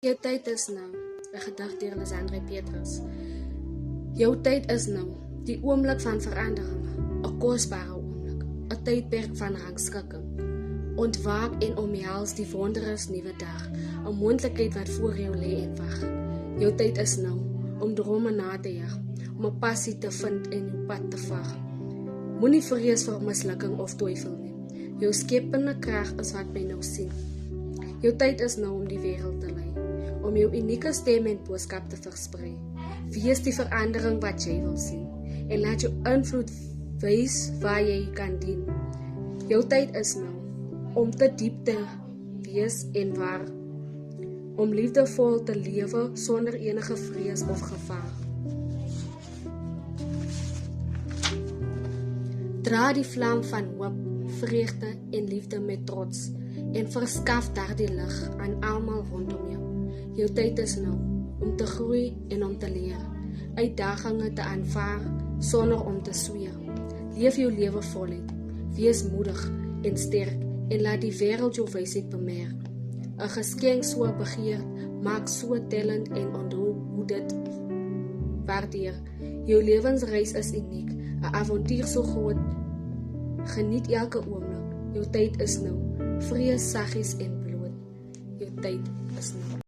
Jou tyd is nou, 'n gedig deur Lisandre Petrus. Jou tyd is nou, die oomblik van verandering, 'n kosbare oomblik, 'n tydperk van rangskikking. Ontwaak en omhels die wondrous nuwe dag, 'n moontlikheid wat voor jou lê en wag. Jou tyd is nou, om drome na te jag, om 'n passie te vind en jou pad te vag. Moenie vrees vir mislukking of twyfel nie. Jou skepende krag is wat my nou sien. Jou tyd is nou om die wêreld te lei, om jou unieke stem en boodskap te versprei. Wees die verandering wat jy wil sien, en laat jou invloed wys waar jy kan dien. Jou tyd is nou, om te diep te wees en waar, om liefdevol te lewe sonder enige vrees of gevaar. Dra die vlam van hoop, vreugde en liefde met trots, en verskaf daardie lig aan almal rondom jou. Jou tyd is nou, om te groei en om te leer, uitdagings te aanvaar, sonder om te sweer. Leef jou lewe voluit, wees moedig en sterk, en laat die wêreld jou wysheid bemerk. 'n geskenk so begeerd, maak so tellend en onthou hoe dit waardeer. Jou lewensreis is uniek, 'n avontuur so groot, geniet elke oomblik. Jou tyd is nou, vrees saggies en bloot. Jou tyd is nou.